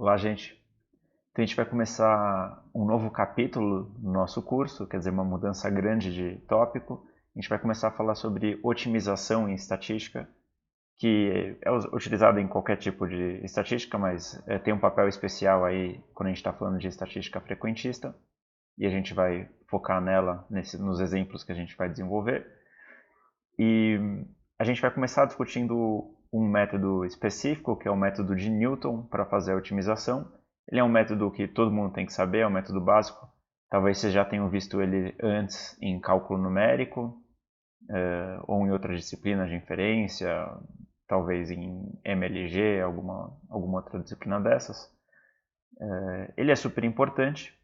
Olá, gente. Então a gente vai começar um novo capítulo no nosso curso, quer dizer, uma mudança grande de tópico. A gente vai começar a falar sobre otimização em estatística, que é utilizada em qualquer tipo de estatística, mas tem um papel especial aí quando a gente está falando de estatística frequentista, e a gente vai focar nela nos exemplos que a gente vai desenvolver. E a gente vai começar discutindo um método específico, que é o método de Newton para fazer a otimização. Ele é um método que todo mundo tem que saber, é um método básico. Talvez vocês já tenham visto ele antes em cálculo numérico, ou em outras disciplinas de inferência, talvez em MLG, alguma outra disciplina dessas. Ele é super importante,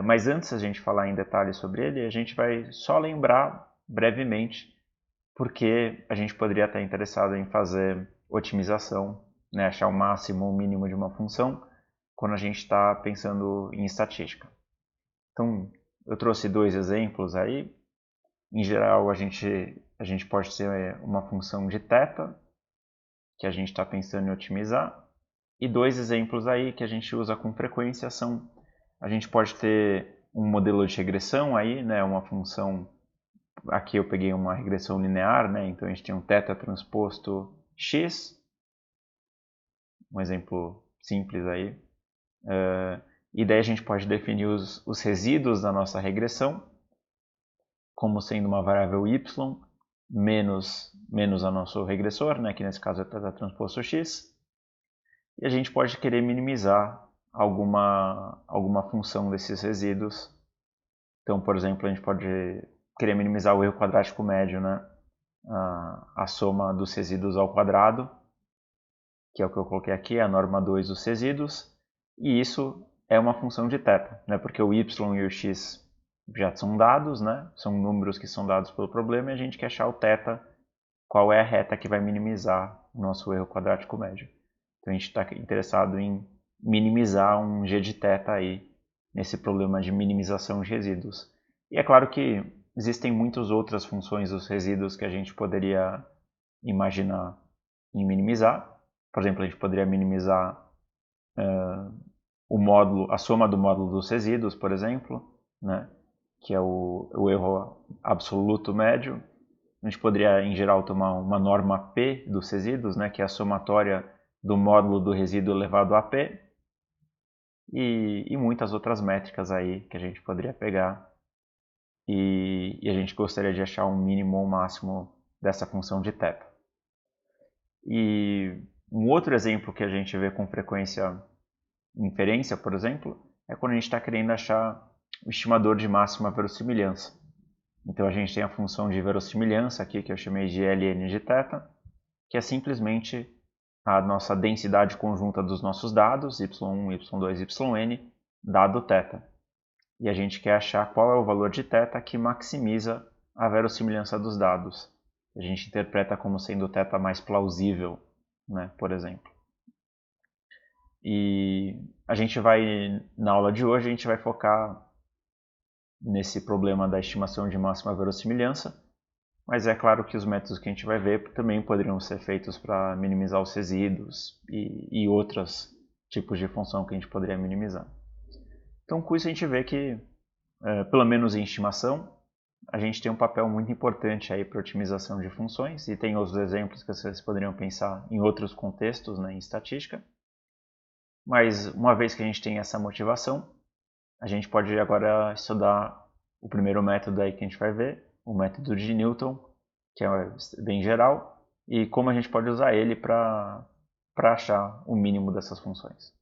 mas antes de a gente falar em detalhes sobre ele, a gente vai só lembrar brevemente porque a gente poderia estar interessado em fazer otimização, né, achar o máximo ou o mínimo de uma função quando a gente está pensando em estatística. Então, eu trouxe dois exemplos aí. Em geral, a gente pode ter uma função de θ, que a gente está pensando em otimizar, e dois exemplos aí que a gente usa com frequência são, a gente pode ter um modelo de regressão aí, né, uma função. Aqui eu peguei uma regressão linear, né? Então a gente tem um θ transposto x, um exemplo simples aí. E daí a gente pode definir os resíduos da nossa regressão como sendo uma variável y menos a nosso regressor, né? Que nesse caso é θ transposto x. E a gente pode querer minimizar alguma função desses resíduos. Então, por exemplo, a gente pode querer minimizar o erro quadrático médio, né? A soma dos resíduos ao quadrado, que é o que eu coloquei aqui, a norma 2 dos resíduos, e isso é uma função de θ, né? Porque o y e o x já são dados, né? São números que são dados pelo problema, e a gente quer achar o θ, qual é a reta que vai minimizar o nosso erro quadrático médio. Então a gente está interessado em minimizar um g de θ aí, nesse problema de minimização de resíduos. E é claro que existem muitas outras funções dos resíduos que a gente poderia imaginar em minimizar. Por exemplo, a gente poderia minimizar a soma do módulo dos resíduos, por exemplo, né? Que é o erro absoluto médio. A gente poderia, em geral, tomar uma norma P dos resíduos, né? Que é a somatória do módulo do resíduo elevado a P. E muitas outras métricas aí que a gente poderia pegar e a gente gostaria de achar um mínimo ou máximo dessa função de θ. E um outro exemplo que a gente vê com frequência em inferência, por exemplo, é quando a gente está querendo achar o estimador de máxima verossimilhança. Então a gente tem a função de verossimilhança aqui, que eu chamei de ln de θ, que é simplesmente a nossa densidade conjunta dos nossos dados, y1, y2, yn, dado θ. E a gente quer achar qual é o valor de θ que maximiza a verossimilhança dos dados. A gente interpreta como sendo o θ mais plausível, né, por exemplo. E a gente vai, na aula de hoje, a gente vai focar nesse problema da estimação de máxima verossimilhança, mas é claro que os métodos que a gente vai ver também poderiam ser feitos para minimizar os resíduos e outros tipos de função que a gente poderia minimizar. Então, com isso a gente vê que, pelo menos em estimação, a gente tem um papel muito importante aí para otimização de funções, e tem outros exemplos que vocês poderiam pensar em outros contextos, né, em estatística. Mas uma vez que a gente tem essa motivação, a gente pode agora estudar o primeiro método aí que a gente vai ver, o método de Newton, que é bem geral, e como a gente pode usar ele para achar o mínimo dessas funções.